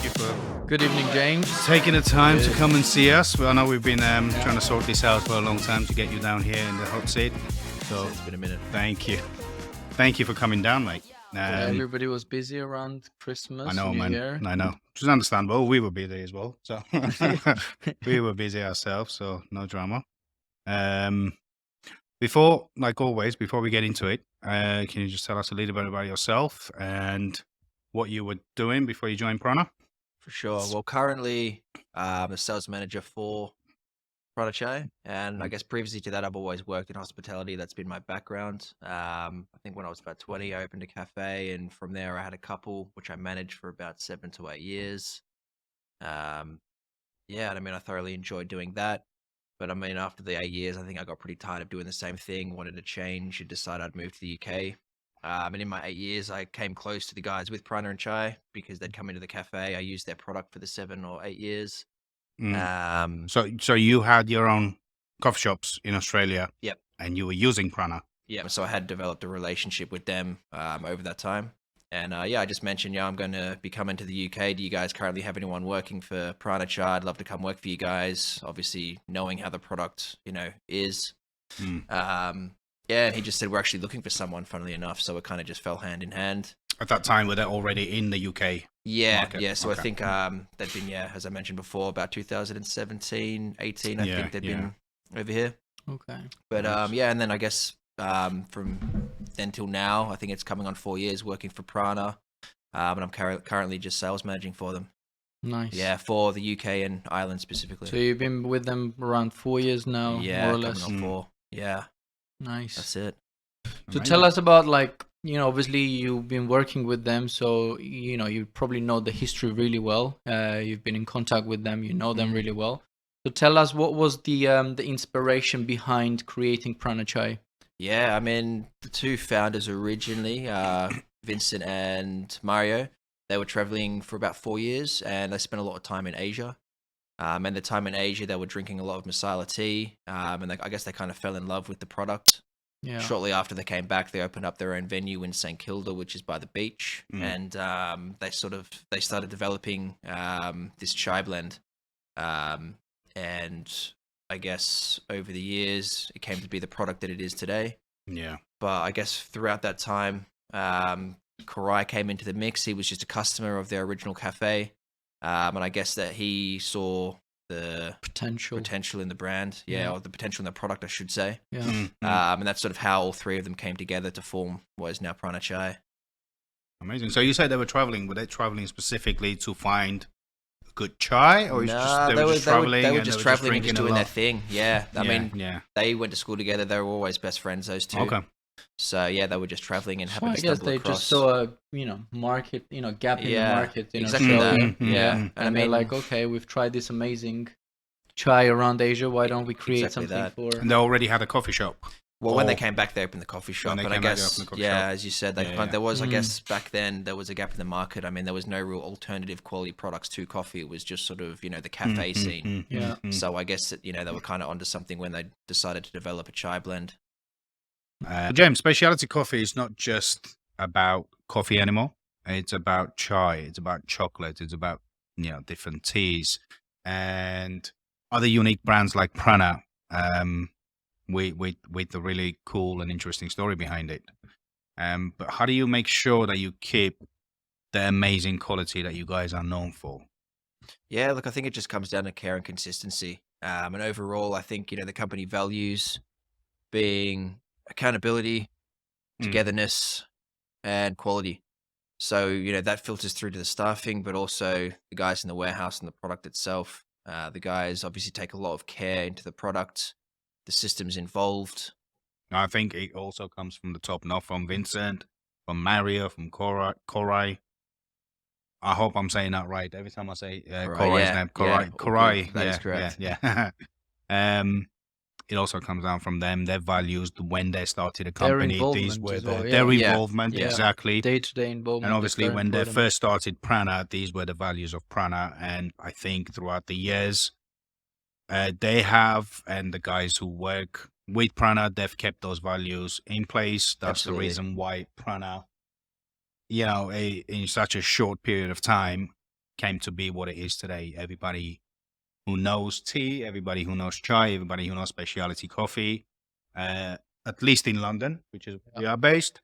you for Good evening, James. taking the time to come and see us. Well, I know we've been trying to sort this out for a long time to get you down here in the hot seat. So It's been a minute. thank you. Thank you for coming down, mate. Everybody was busy around Christmas, I know, New man. Year. I know. Which is understandable. We were busy as well. So we were busy ourselves, so no drama. Before, like always, before we get into it, can you just tell us a little bit about yourself and what you were doing before you joined Prana? For sure. Well, currently, I'm a sales manager for Prana Chai, and I guess previously to that, I've always worked in hospitality. That's been my background. I think when I was about 20, I opened a cafe, and from there, I had a couple which I managed for about 7 to 8 years. Yeah, and I mean, I thoroughly enjoyed doing that. But I mean, after the 8 years, I think I got pretty tired of doing the same thing, wanted to change, and decided I'd move to the UK. And in my 8 years, I came close to the guys with Prana Chai because they'd come into the cafe. I used their product for the 7 or 8 years. Mm. So you had your own coffee shops in Australia. Yep. And you were using Prana. Yeah, so I had developed a relationship with them over that time. And yeah, I just mentioned, I'm going to be coming to the UK. Do you guys currently have anyone working for Prana Chai? I'd love to come work for you guys. Obviously, knowing how the product, is. Yeah, and he just said, we're actually looking for someone, funnily enough. So it kind of just fell hand in hand. At that time, were they already in the UK? Yeah, market? yeah. So Okay. I think they'd been, as I mentioned before, about 2017, 18, I think they'd been over here. Okay. But Nice. yeah, and then I guess from then till now, I think it's coming on 4 years working for Prana, and I'm currently just sales managing for them. Nice. Yeah, for the UK and Ireland specifically. So you've been with them around 4 years now, yeah, more or coming less. on 4. Yeah, Nice. that's it. So tell us about, like, obviously you've been working with them, so you probably know the history really well. You've been in contact with them, you know them really well. So tell us, what was the inspiration behind creating Prana Chai? Yeah, I mean, the two founders originally, Vincent and Mario, they were traveling for about 4 years, and they spent a lot of time in Asia. And the time in Asia, they were drinking a lot of masala tea, and I guess they kind of fell in love with the product. Yeah. Shortly after they came back, they opened up their own venue in St Kilda, which is by the beach, and they started developing this chai blend, and I guess over the years it came to be the product that it is today. Yeah. But I guess throughout that time, Korai came into the mix. He was just a customer of their original cafe, and I guess that he saw the potential in the brand, or the potential in the product, I should say. Yeah. And that's sort of how all three of them came together to form what is now Prana Chai. Amazing. So you said they were traveling. Were they traveling specifically to find good chai, or they were just traveling? They were and just they traveling and drinking just a doing their lot? thing. Yeah, I mean, yeah. they went to school together. They were always best friends, those two. Okay. So yeah, they were just traveling and So happened I to guess stumble they across. just saw a market, gap in the market in exactly Australia. that. Yeah. I And they're mean, like, okay, we've tried this amazing chai around Asia. Why don't we create Exactly something that. for? And they already had a coffee shop. well, when they Oh. came back, they opened the coffee shop. they And I came back, they guess, opened the coffee shop. as you said, there was, I guess, back then there was a gap in the market. I mean, there was no real alternative quality products to coffee. It was just sort of, the cafe scene. Yeah. So I guess that, they were kind of onto something when they decided to develop a chai blend. James, specialty coffee is not just about coffee anymore. It's about chai. It's about chocolate. It's about different teas and other unique brands like Prana. With the really cool and interesting story behind it. But how do you make sure that you keep the amazing quality that you guys are known for? Yeah, look, I think it just comes down to care and consistency. And overall, I think, the company values being accountability, togetherness, and quality. So, that filters through to the staffing, but also the guys in the warehouse and the product itself. The guys obviously take a lot of care into the product, the systems involved. I think it also comes from the top, not from Vincent, from Mario, from Korai. I hope I'm saying that right. Every time I say Korai's name, Korai. That is correct. Yeah. It also comes down from them, their values, when they started a Their company. These involvement were as well, their yeah. involvement, Yeah. exactly. Day-to-day involvement. And is obviously, very when they important. first started Prana, these were the values of Prana. And I think throughout the years, they have, and the guys who work with Prana, they've kept those values in place. That's Absolutely. the reason why Prana, in such a short period of time, came to be what it is today. Everybody who knows tea, everybody who knows chai, everybody who knows specialty coffee, at least in London, which is where we are based,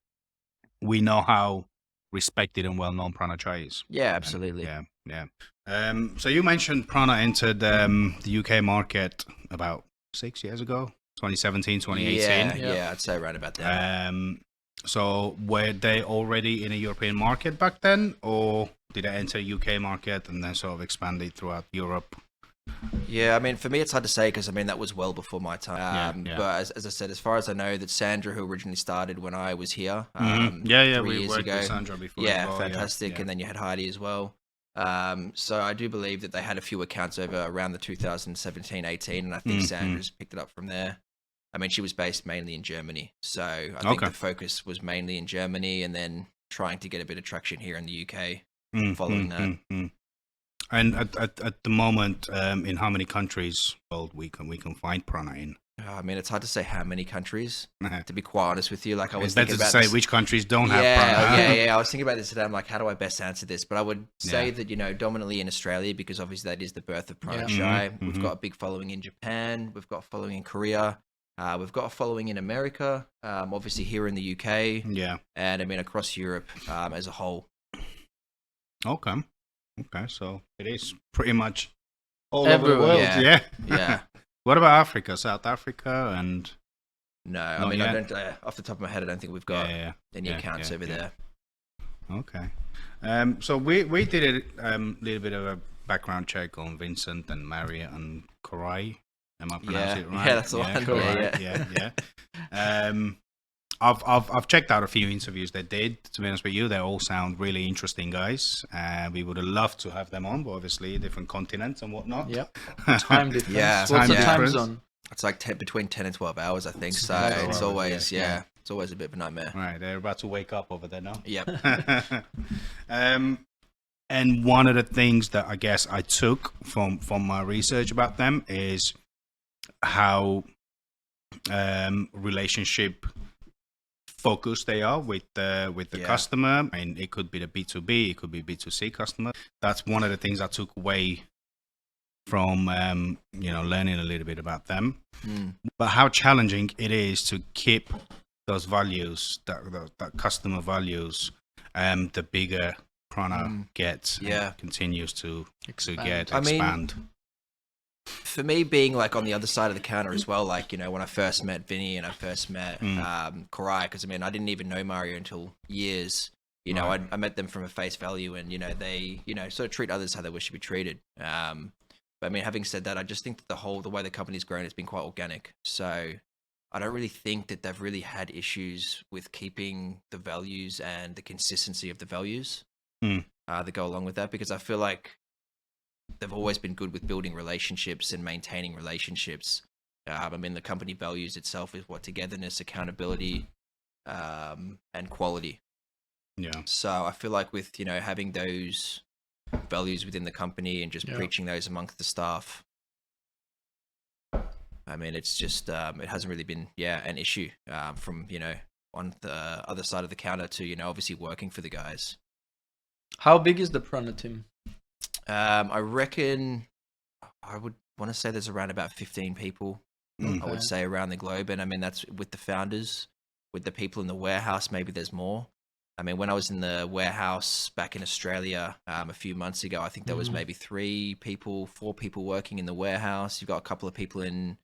we know how respected and well known Prana Chai is. Yeah, absolutely. Yeah. So you mentioned Prana entered the UK market about 6 years ago, 2017, 2018. Yeah, I'd say around about that. So were they already in a European market back then, or did they enter UK market and then sort of expanded throughout Europe? Yeah, I mean, for me, it's hard to say because I mean that was well before my time. Yeah. But as I said, as far as I know, that Sandra, who originally started when I was here, Yeah, 3 we years worked ago. with Sandra before. Yeah, as well. fantastic. Yeah. And then you had Heidi as well. So I do believe that they had a few accounts over around the 2017-18, and I think Sandra's picked it up from there. I mean, she was based mainly in Germany, so I think the focus was mainly in Germany, and then trying to get a bit of traction here in the UK following that. And at the moment, in how many countries world we can find Prana in? I mean, it's hard to say how many countries. To be quite honest with you, like I was Is that thinking to about say this. which countries don't have Prana? Yeah. I was thinking about this today. I'm like, how do I best answer this? But I would say that dominantly in Australia, because obviously that is the birth of Prana Chai. We've got a big following in Japan. We've got a following in Korea. We've got a following in America. Obviously here in the UK. Yeah. And I mean across Europe as a whole. Okay, so it is pretty much all everywhere. over the world. Yeah. What about Africa, South Africa, and no? I mean, I don't. Off the top of my head, I don't think we've got any accounts over there. Okay. So we did a little bit of a background check on Vincent and Marriott and Korai. Am I pronouncing it right? Yeah, that's the one. Yeah. I've checked out a few interviews they did. To be honest with you, they all sound really interesting guys. We would have loved to have them on, but obviously different continents and whatnot. Yep. Time difference. What's the time zone? It's like between 10 and 12 hours, I think. So it's always it's always a bit of a nightmare. Right, they're about to wake up over there now. Yep. And one of the things that I guess I took from my research about them is how relationship focused they are with the customer. I mean, it could be the B2B, it could be B2C customer. That's one of the things I took away from learning a little bit about them. But how challenging it is to keep those values, that customer values, the bigger Prana gets, continues to expand. For me, being like on the other side of the counter as well, like, when I first met Vinny and I first met Korai, because I mean, I didn't even know Mario until years. I met them from a face value, and they sort of treat others how they wish to be treated. But I mean, having said that, I just think that the way the company's grown has been quite organic. So I don't really think that they've really had issues with keeping the values and the consistency of the values that go along with that, because I feel like they've always been good with building relationships and maintaining relationships. I mean, the company values itself is togetherness, accountability, and quality. Yeah. So I feel like with, having those values within the company and just preaching those amongst the staff, I mean, it's just, it hasn't really been, an issue from, on the other side of the counter to, obviously working for the guys. How big is the Prana team? I reckon I would want to say there's around about 15 people, I would say, around the globe. And I mean, that's with the founders, with the people in the warehouse, maybe there's more. I mean, when I was in the warehouse back in Australia a few months ago, I think there was maybe 4 people working in the warehouse. You've got a couple of people in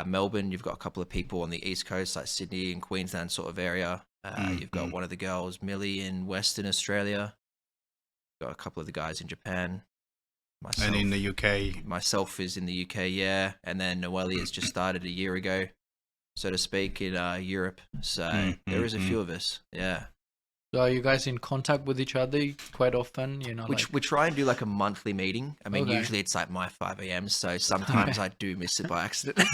Melbourne. You've got a couple of people on the East Coast, like Sydney and Queensland sort of area. You've got one of the girls, Millie, in Western Australia. Got a couple of the guys in Japan. Myself, and in the UK. Myself is in the UK, yeah. And then Noelle has just started a year ago, so to speak, in Europe. So there is a few of us, yeah. So are you guys in contact with each other quite often? We try and do like a monthly meeting. I mean, usually it's like my 5 a.m. So sometimes I do miss it by accident.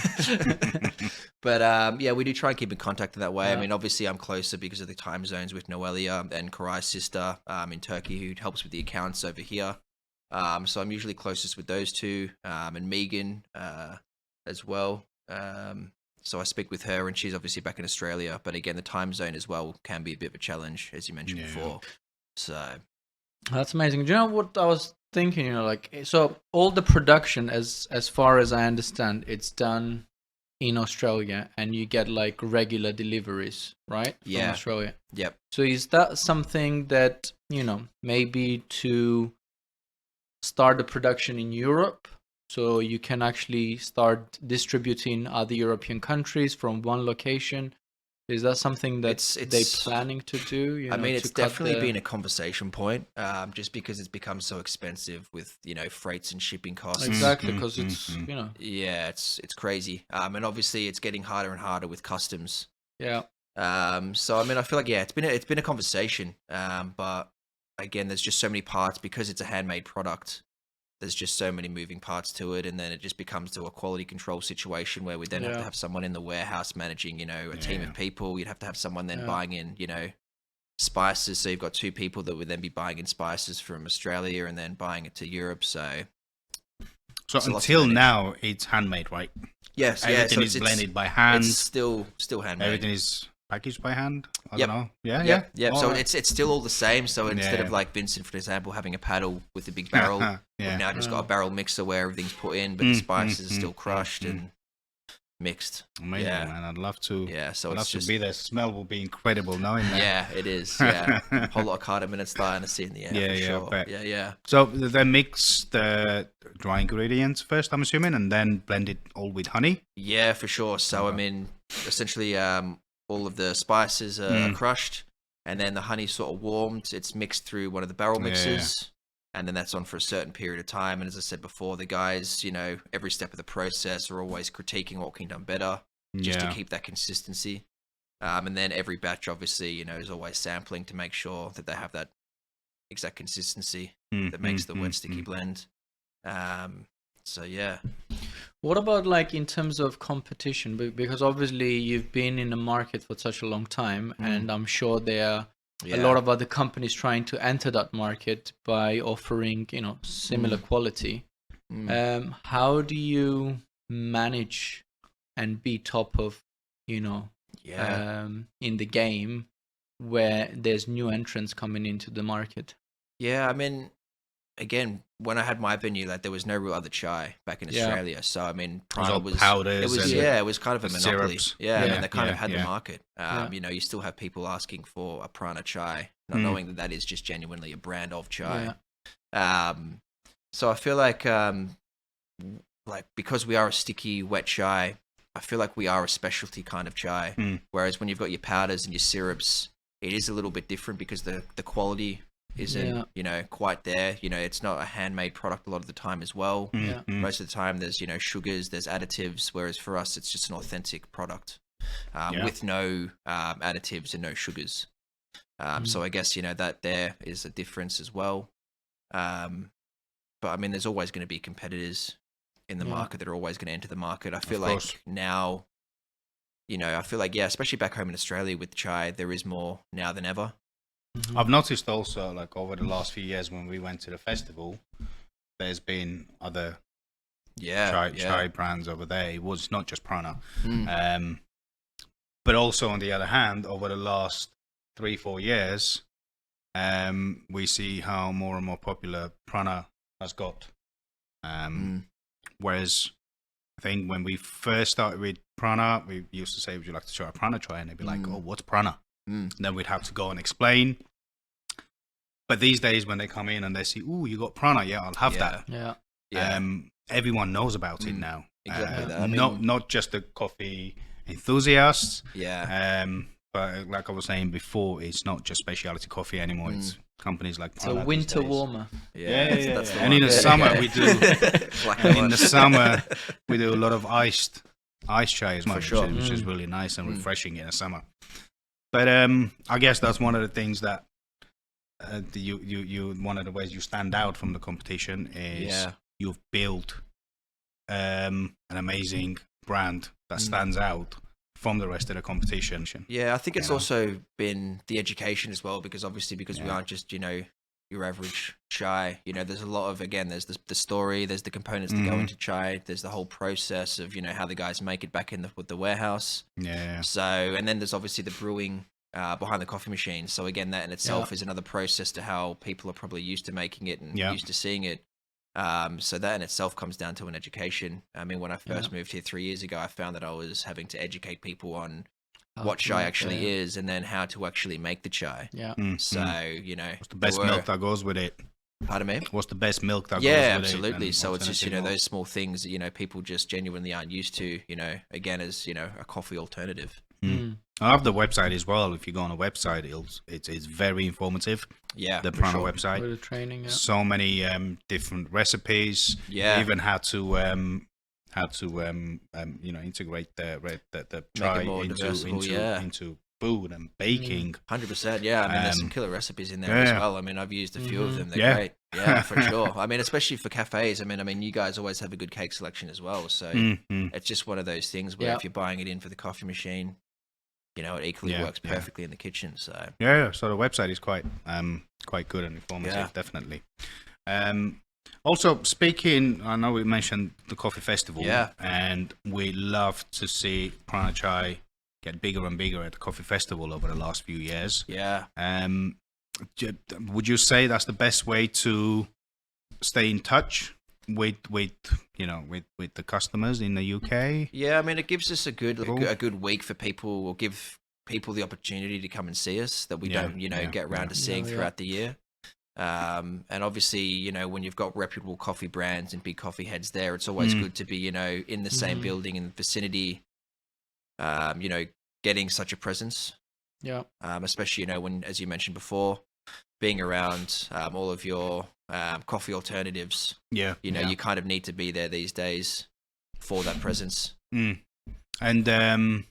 But we do try and keep in contact in that way. I mean, obviously I'm closer because of the time zones with Noelia and Korai's sister in Turkey, who helps with the accounts over here. So I'm usually closest with those two, and Megan as well. So I speak with her, and she's obviously back in Australia. But again, the time zone as well can be a bit of a challenge, as you mentioned before. So That's amazing. Do you know what I was thinking? Like, so all the production, as far as I understand, it's done in Australia, and you get like regular deliveries, right? From Yeah. Australia. Yep. So is that something that, maybe to start the production in Europe, so you can actually start distributing other European countries from one location? Is that something that they It's planning to do? I mean, To it's cut definitely the... been a conversation point, just because it's become so expensive with freights and shipping costs. Exactly, because it's Yeah, it's crazy. And obviously it's getting harder and harder with customs. yeah. So I mean, I feel like it's been a conversation. But again, there's just so many parts because it's a handmade product. There's just so many moving parts to it, and then it just becomes to a quality control situation where we then have to Yeah. have someone in the warehouse managing, a team Yeah. of people. You'd have to have someone then Yeah. buying in, spices. So you've got two people that would then be buying in spices from Australia and then buying it to Europe. So So it's a lot to until manage. now, it's handmade, right? yes, Everything so is blended by hand. It's still handmade. Everything is packaged by hand. I Yep. don't know. Yeah, Yep, yeah. yep. All So right. it's still all the same. So instead Yeah. of like Vincent, for example, having a paddle with a big barrel, we've yeah. now just got a Yeah. barrel mixer where everything's put in, but the spices are still crushed mm. and mixed. Amazing, Yeah. man. I'd love to. Yeah, so I'd it's love just to be there. Smell will be incredible knowing that. yeah, it is. Yeah, a whole lot of cardamom and styrene in the air. Yeah, for yeah, sure. bet. Yeah. So they mix the dry ingredients first, I'm assuming, and then blend it all with honey. Yeah, for sure. So I Okay. mean, essentially, all of the spices are crushed, and then the honey sort of warmed. It's mixed through one of the barrel Yeah. mixers, and then that's on for a certain period of time. And as I said before, the guys, every step of the process are always critiquing what can be done better, just to keep that consistency. And then every batch, obviously, is always sampling to make sure that they have that exact consistency that makes the wet sticky blend. So yeah. What about like in terms of competition? Because obviously you've been in the market for such a long time, and I'm sure there are a lot of other companies trying to enter that market by offering, similar quality. How do you manage and be top of, in the game where there's new entrants coming into the market? Yeah, I mean, again, when I had my venue, like there was no real other chai back in Yeah. Australia. So I mean, It was Prana all was powders. it was and it was kind of a monopoly. syrups. Yeah, I Yeah. mean, they kind of Yeah, had the yeah. market. Yeah. You still have people asking for a Prana Chai, not knowing that that is just genuinely a brand of chai. So I feel like because we are a sticky wet chai, I feel like we are a specialty kind of chai. Whereas when you've got your powders and your syrups, it is a little bit different because the quality isn't quite there. It's not a handmade product a lot of the time as well. Yeah. Most of the time there's sugars, there's additives, whereas for us it's just an authentic product with no additives and no sugars. So I guess that there is a difference as well. But I mean, there's always going to be competitors in the market that are always going to enter the market. I feel like now, I feel like, especially back home in Australia with chai, there is more now than ever. I've noticed also, like over the last few years when we went to the festival, there's been other chai brands over there. It was not just Prana. But also on the other hand, over the last 3-4 years, we see how more and more popular Prana has got. Whereas I think when we first started with Prana, we used to say, "Would you like to try a Prana Chai?" And they'd be like, "Oh, what's Prana?" And then we'd have to go and explain. But these days, when they come in and they see, "Oh, you got Prana? Yeah, I'll have that." Yeah. Everyone knows about it now. Exactly that. I Not just the coffee enthusiasts. Yeah. But like I was saying before, it's not just specialty coffee anymore. It's companies like It's a Prana these winter days. warmer. That's the And one. in the summer we do. Black And and in the white. summer, we do a lot of iced chai as well, sure. which is really nice and refreshing in the summer. But I guess that's one of the things that you one of the ways you stand out from the competition is you've built an amazing brand that stands out from the rest of the competition. Yeah, I think it's also been the education as well, because obviously we aren't just your average chai. There's a lot of, again, there's the story, there's the components that go into chai, there's the whole process of how the guys make it back with the warehouse. Yeah. So, and then there's obviously the brewing behind the coffee machine. So again, that in itself is another process to how people are probably used to making it and used to seeing it. So that in itself comes down to an education. I mean, when I first moved here 3 years ago, I found that I was having to educate people on what chai actually is, and then how to actually make the chai. Yeah. So, you know, what's the best milk that goes with it? Pardon me? What's the best milk that goes Yeah, with absolutely. it? So it's just, you know, those small things that, you know, people just genuinely aren't used to, you know, again, as, you know, a coffee alternative. I have the website as well. If you go on a website, it's very informative. Yeah, the Prana website. With the training, So many different recipes. Yeah. Even how to you know, integrate the chai into food and baking. 100%. Yeah, I mean, there's some killer recipes in there as well. I mean, I've used a few of them. They're great. Yeah, for sure. I mean, especially for cafes. I mean, you guys always have a good cake selection as well. So it's just one of those things where if you're buying it in for the coffee machine, you know, it equally works perfectly in the kitchen. So so the website is quite good and informative, definitely. Also, speaking, I know we mentioned the coffee festival, and we love to see Prana Chai get bigger and bigger at the coffee festival over the last few years. Yeah. Would you say that's the best way to stay in touch with you know, with the customers in the UK? Yeah, I mean, it gives us a good week for people, or give people the opportunity to come and see us that we don't, you know, get around to seeing throughout the year. And obviously, you know, when you've got reputable coffee brands and big coffee heads there, it's always good to be, you know, in the same building, in the vicinity, you know, getting such a presence. Yeah. Especially, you know, when, as you mentioned before, being around all of your coffee alternatives. Yeah. You know, you kind of need to be there these days for that presence. And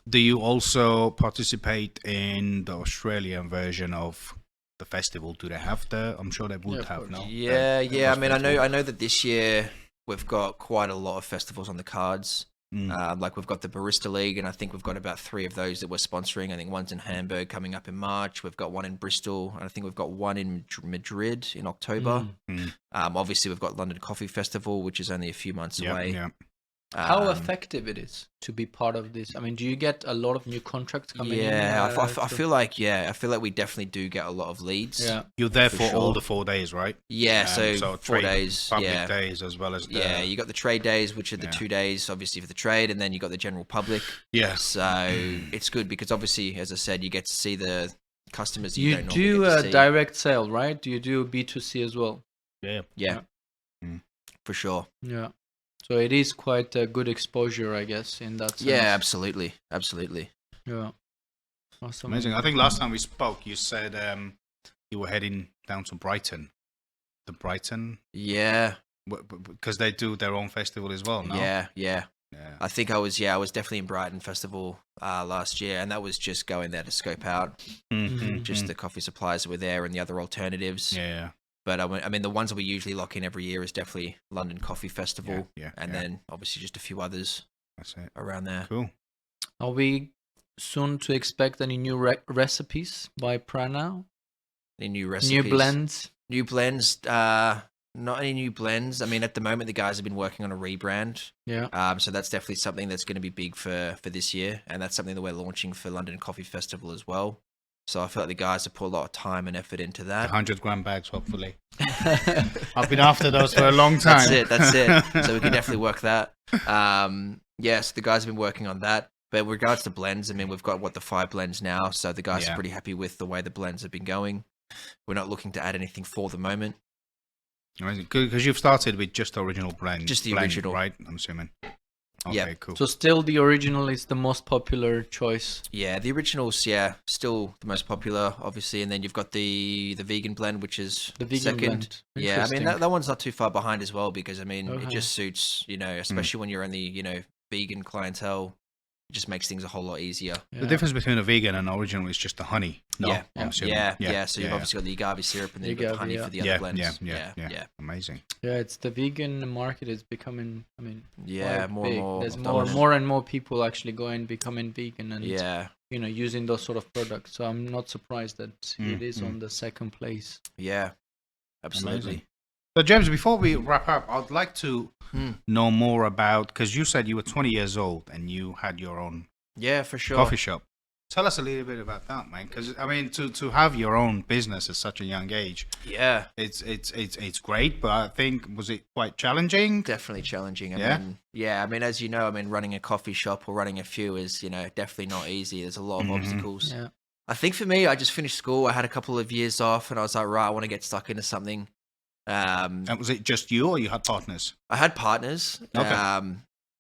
do you also participate in the Australian version of the festival? Do they have I'm sure they would have, no? Yeah. I mean, I know that this year we've got quite a lot of festivals on the cards. Like we've got the Barista League, and I think we've got about 3 of those that we're sponsoring. I think one's in Hamburg coming up in March. We've got one in Bristol, and I think we've got one in Madrid in October. Obviously, we've got London Coffee Festival, which is only a few months away. Yeah. How effective it is to be part of this? I mean, do you get a lot of new contracts coming in? I feel like we definitely do get a lot of leads. Yeah, you're there for all the 4 days, right? Yeah, so 4 days, public days as well as you got the trade days, which are the 2 days, obviously for the trade, and then you got the general public. Yeah, so it's good because obviously, as I said, you get to see the customers you don't do normally get to see. Direct sale, right? Do you do B2C as well? Yeah, for sure. Yeah. So it is quite a good exposure, I guess, in that sense. Yeah, absolutely. Yeah. Awesome. Amazing. I think last time we spoke, you said you were heading down to Brighton. The Brighton? Yeah. Because they do their own festival as well, no? Yeah. I think I was definitely in Brighton Festival last year, and that was just going there to scope out just the coffee suppliers that were there and the other alternatives. Yeah. But I mean, the ones that we usually lock in every year is definitely London Coffee Festival, and then obviously just a few others. That's it. Around there. Cool. Are we soon to expect any new recipes by Prana? Any new recipes? New blends? New blends. Not any new blends. I mean, at the moment, the guys have been working on a rebrand. Yeah. So that's definitely something that's going to be big for this year, and that's something that we're launching for London Coffee Festival as well. So I feel like the guys have put a lot of time and effort into that. 100-gram bags, hopefully. I've been after those for a long time. That's it. So we can definitely work that. So the guys have been working on that. But with regards to blends, I mean, we've got the 5 blends now. So the guys are pretty happy with the way the blends have been going. We're not looking to add anything for the moment. Amazing. Because you've started with just the original blend. Just the original. Right, I'm assuming. Okay, cool. So still the original is the most popular choice. Yeah, the original's still the most popular, obviously, and then you've got the vegan blend, which is the vegan second. Blend. Yeah, I mean that one's not too far behind as well, because I mean it just suits, especially when you're in the vegan clientele. It just makes things a whole lot easier. The difference between a vegan and original is just the honey. No, I'm assuming. So you've obviously got the agave syrup and then you've got honey for the other blends. Yeah. Amazing. Yeah, it's the vegan market is becoming. I mean, more big. and more. There's more and more people actually becoming vegan and using those sort of products. So I'm not surprised that it is on the second place. Yeah, absolutely. Amazing. So James, before we wrap up, I'd like to know more about, because you said you were 20 years old and you had your own for sure coffee shop. Tell us a little bit about that, man. Because I mean, to have your own business at such a young age, Yeah, it's great. But I think, was it quite challenging? definitely challenging. Yeah? I mean, as you know, I mean, running a coffee shop or running a few is, definitely not easy. There's a lot of Mhm. obstacles. Yeah. I think for me, I just finished school. I had a couple of years off, and I was like, right, I want to get stuck into something. And was it just you, or you had partners? I had partners. Okay.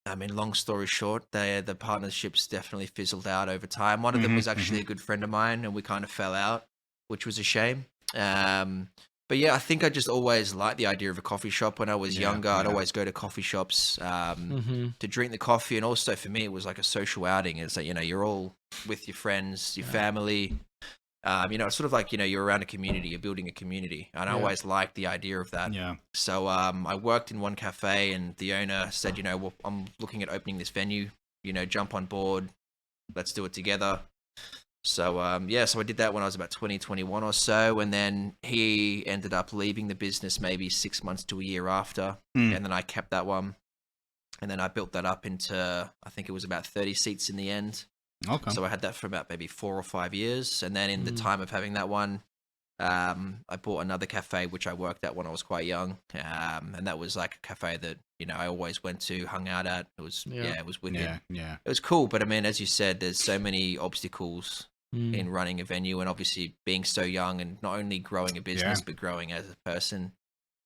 I mean, long story short, the partnerships definitely fizzled out over time. One of them Mhm, was actually a good friend of mine, and we kind of fell out, which was a shame. But yeah, I think I just always liked the idea of a coffee shop. When I was Yeah, younger, I'd yeah. always go to coffee shops Mm-hmm. to drink the coffee, and also for me, it was like a social outing. It's like, you're all with your friends, your family. It's sort of like, you're around a community, you're building a community. And I Yeah. always liked the idea of that. Yeah. So I worked in one cafe, and the owner said, well, I'm looking at opening this venue, jump on board, let's do it together. So, so I did that when I was about 20, 21 or so. And then he ended up leaving the business maybe 6 months to a year after. Mm. And then I kept that one. And then I built that up into, I think it was about 30 seats in the end. Okay. So I had that for about maybe 4 or 5 years. And then in the Mm. time of having that one, I bought another cafe, which I worked at when I was quite young. And that was like a cafe that, I always went to, hung out at. It was, it was wicked. Yeah. Yeah. It was cool. But I mean, as you said, there's so many obstacles Mm. in running a venue, and obviously being so young and not only growing a business, but growing as a person.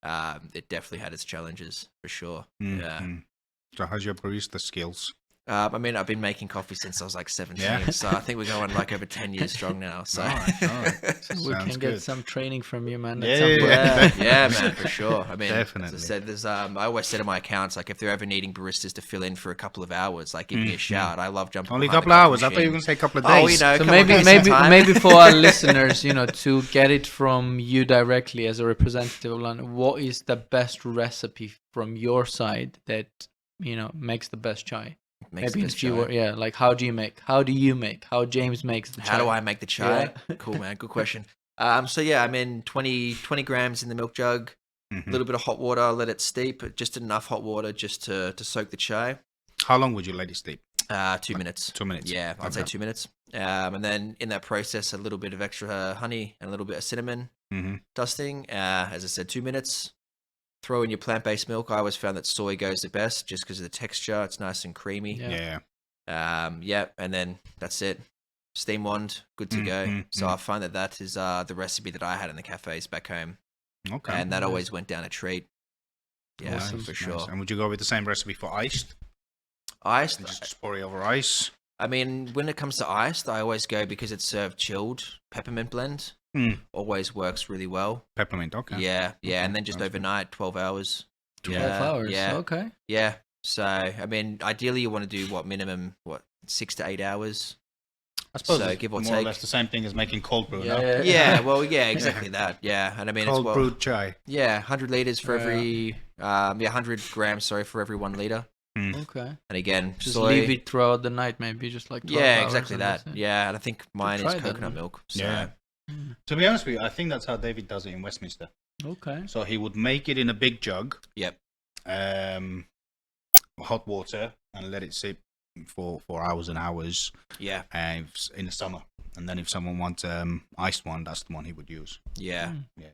It definitely had its challenges for sure. Mm, Yeah. mm. So how's your barista skills? I mean, I've been making coffee since I was like 17, Yeah. so I think we're going like over 10 years strong now. So All right. We Sounds can good. get some training from you, man. at Yeah, some yeah, point. yeah, yeah, man, for sure. I mean, Definitely. as I said, there's I always say to my accounts, like, if they're ever needing baristas to fill in for a couple of hours, like, give me a shout. I love jumping. Only a behind couple the of hours. coffee I thought you were machine. going to say a couple of Oh, days. you know, So come on, give me some time. maybe for our listeners, to get it from you directly as a representative of London, what is the best recipe from your side that makes the best chai? Makes Maybe in the best few chai. words, like how James makes the chai? How do I make the chai? Yeah. Cool, man. Good question. So yeah, I'm in 20 grams in the milk jug, a Mhm. little bit of hot water, let it steep, just enough hot water just to soak the chai. How long would you let it steep? 2 minutes. 2 minutes. Yeah, I'd say Okay. 2 minutes. And then in that process, a little bit of extra honey and a little bit of cinnamon Mm-hmm. dusting. As I said, 2 minutes. Throw in your plant-based milk. I always found that soy goes the best just because of the texture. It's nice and creamy. Yeah. Yeah. And then that's it. Steam wand, good to go. So I find that is the recipe that I had in the cafes back home. Okay. And that Nice. always went down a treat. Yeah, Awesome. for Nice. sure. And would you go with the same recipe for iced? Iced, Just pour it over ice. I mean, when it comes to iced, I always go because it's served chilled. Peppermint blend Mm. always works really well. Peppermint. Okay. Yeah, Okay, and then just sounds good. overnight, 12 hours. 12 Yeah, hours. Yeah, Okay. yeah. So, I mean, ideally, you want to do minimum 6 to 8 hours. I suppose So, it's give or more or take. less the same thing as making cold brew. Yeah, no? yeah. Yeah, well, yeah, exactly that. Yeah, and I mean, Cold it's brewed chai. yeah, 100 liters for Yeah. every 100 grams, sorry, for every 1 liter. Okay. And again, Just soy. leave it throughout the night, maybe just like 12 Yeah, hours exactly and that. that's it. Yeah, and I think mine is try that, coconut man. milk. So. Yeah. To be honest with you, I think that's how David does it in Westminster. Okay. So he would make it in a big jug, Yep. hot water, and let it sit for hours and hours Yeah. in the summer. And then if someone wants iced one, that's the one he would use. Yeah. Mm. Yeah.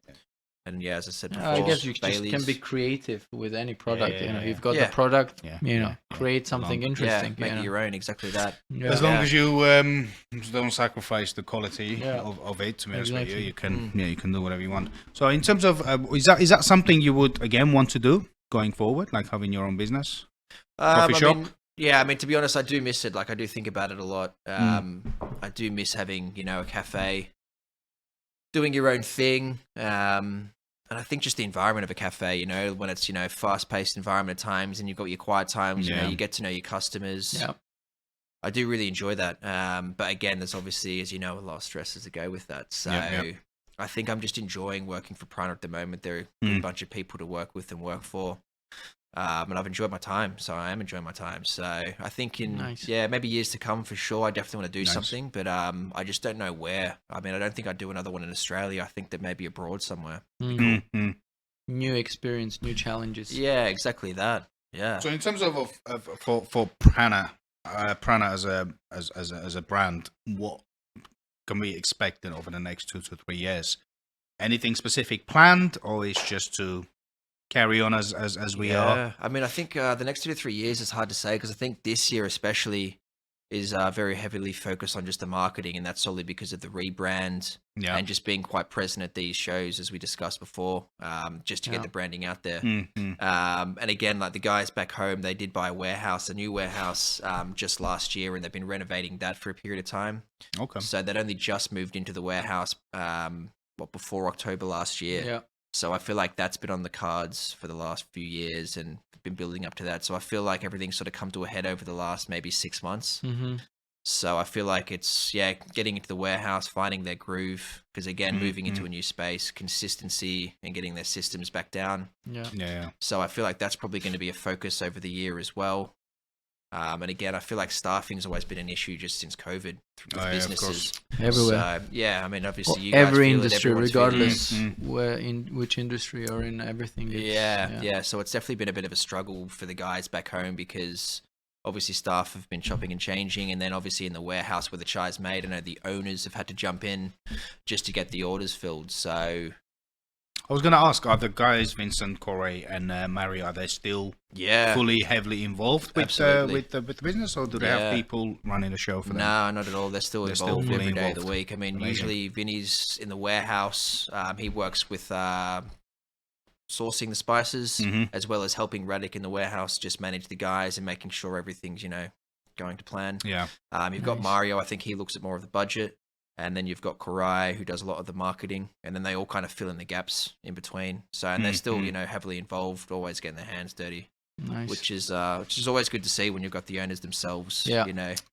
And yeah, as I said before, I guess you just Baileys. can be creative with any product. Yeah. You've got Yeah. the product. Yeah. Create something interesting. Yeah, make it your own. Exactly that. Yeah. As long Yeah. as you don't sacrifice the quality Yeah. of it, to be honest with you, Exactly. you can you can do whatever you want. So in terms of is that something you would again want to do going forward, like having your own business? Coffee shop? I mean, to be honest, I do miss it. Like, I do think about it a lot. I do miss having, a cafe, doing your own thing. And I think just the environment of a cafe, when it's, fast-paced environment at times and you've got your quiet times, Yeah. you get to know your customers. Yeah. I do really enjoy that. But again, there's obviously, as you know, a lot of stresses that go with that. So Yeah. I think I'm just enjoying working for Prana at the moment. They're a good bunch of people to work with and work for. And I've enjoyed my time, so I am enjoying my time. So I think Nice. maybe years to come for sure, I definitely want to do Nice. something, but I just don't know where. I mean, I don't think I'd do another one in Australia. I think that maybe abroad somewhere. Mm. Mm. New experience, new challenges. Yeah, exactly that. Yeah. So in terms of for Prana, Prana as a brand, what can we expect in over the next 2 to 3 years? Anything specific planned, or is just to carry on as we are? Yeah, I mean, I think the next 2 to 3 years is hard to say because I think this year especially is very heavily focused on just the marketing, and that's solely because of the rebrand Yeah. and just being quite present at these shows, as we discussed before, just to get Yeah. the branding out there. Mhm. And again, like the guys back home, they did buy a new warehouse, just last year, and they've been renovating that for a period of time. Okay. So they'd only just moved into the warehouse, before October last year. Yeah. So I feel like that's been on the cards for the last few years and been building up to that. So I feel like everything's sort of come to a head over the last maybe 6 months. Mm-hmm. So I feel like it's, getting into the warehouse, finding their groove. Because again, moving into a new space, consistency and getting their systems back down. Yeah. Yeah. So I feel like that's probably going to be a focus over the year as well. And again, I feel like staffing's always been an issue just since COVID with Oh, yeah, of businesses. Everywhere. So, yeah, I mean, obviously, Well, you guys every feel it, industry, everyone's feeling it. regardless Mm. where in which industry or in everything. It's, Yeah. So it's definitely been a bit of a struggle for the guys back home because obviously staff have been chopping and changing, and then obviously in the warehouse where the chai's made, I know the owners have had to jump in just to get the orders filled. So I was going to ask, are the guys Vincent, Corey, and Mary, are they still yeah, fully heavily involved with Absolutely. the business, or do they have Yeah. people running the show for them? no, not at all. They're still They're still involved fully every day of involved. the week. I mean, Amazing. usually Vinny's in the warehouse. He works with sourcing the spices Mhm. as well as helping Radic in the warehouse just manage the guys and making sure everything's going to plan. Yeah. You've got Nice. Mario. I think he looks at more of the budget, and then you've got Korai who does a lot of the marketing, and then they all kind of fill in the gaps in between. So and they're still Mhm. heavily involved, always getting their hands dirty, Nice. which is always good to see when you've got the owners themselves. Yeah.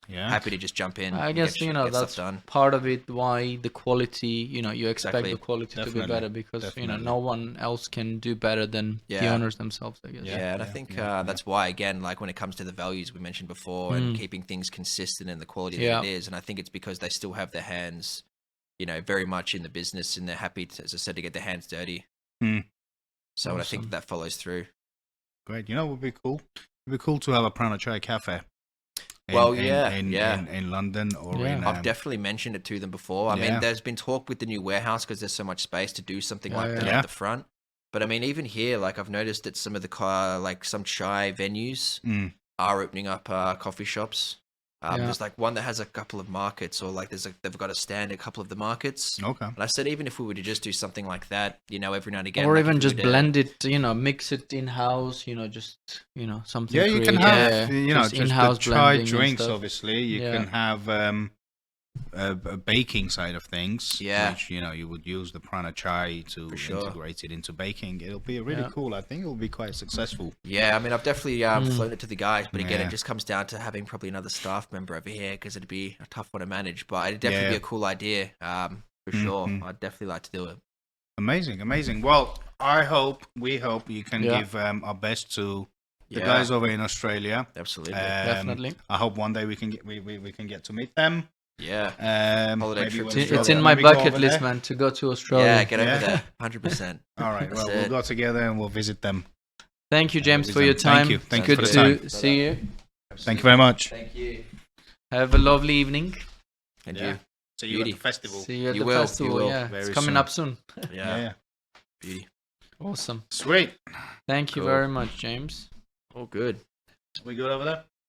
Yeah. Happy to just jump in. I and guess get that's stuff done. part of it why the quality, you expect Exactly. the quality to Definitely. be better because Definitely. no one else can do better than the Yeah. owners themselves, I guess. Yeah, and I yeah, think yeah. that's why, again, like when it comes to the values we mentioned before and keeping things consistent and the quality Yeah. that it is, and I think it's because they still have their hands, very much in the business, and they're happy, to, as I said, to get their hands dirty. Hmm. So and I Awesome. think that follows through. Great. What would be cool? It'd be cool to have a Prana Chai cafe. Well, yeah. In London or Yeah. in. I've definitely mentioned it to them before. I Yeah. mean, there's been talk with the new warehouse because there's so much space to do something like that Yeah. at the front. But I mean, even here, like I've noticed that some of the some chai venues Mm. are opening up coffee shops. Yeah. There's like one that has a couple of markets, or like they've got a stand at a couple of the markets. Okay. And I said, even if we were to just do something like that, every now and again, Or like, even if we just were to- blend it, mix it in house, just something. Yeah, you can creative. have just just in-house the chai blending and drinks. stuff. Obviously, you Yeah. can have a baking side of things. Yeah. Which you would use the Prana Chai to For sure. integrate it into baking. It'll be really Yeah. cool. I think it'll be quite successful. Yeah, I mean, I've definitely flown it to the guys, but again, Yeah. it just comes down to having probably another staff member over here because it'd be a tough one to manage. But it'd definitely Yeah. be a cool idea, for sure. Mhm. I'd definitely like to do it. Amazing. Well, we hope you can Yeah. give our best to the Yeah. guys over in Australia. Absolutely. Definitely. I hope one day we can get to meet them. Yeah. Maybe Holiday trip when to we It's go in there, my maybe go bucket over list, there. man, to go to Australia. Yeah, get over Yeah. there. 100%. All right. That's Well, we'll it. go together and we'll visit them. Thank you, James, for Thank your time. you. Thank you Good for the to time. see you. Thank you very much. Thank you. Have a lovely evening. And Yeah. you. See you Beauty. at the festival. See you at You the will, you festival. will. Yeah, it's Very coming soon. up soon. Yeah. Yeah. Beauty. Awesome. Sweet. Thank you Cool. very much, James. All good. We good over there?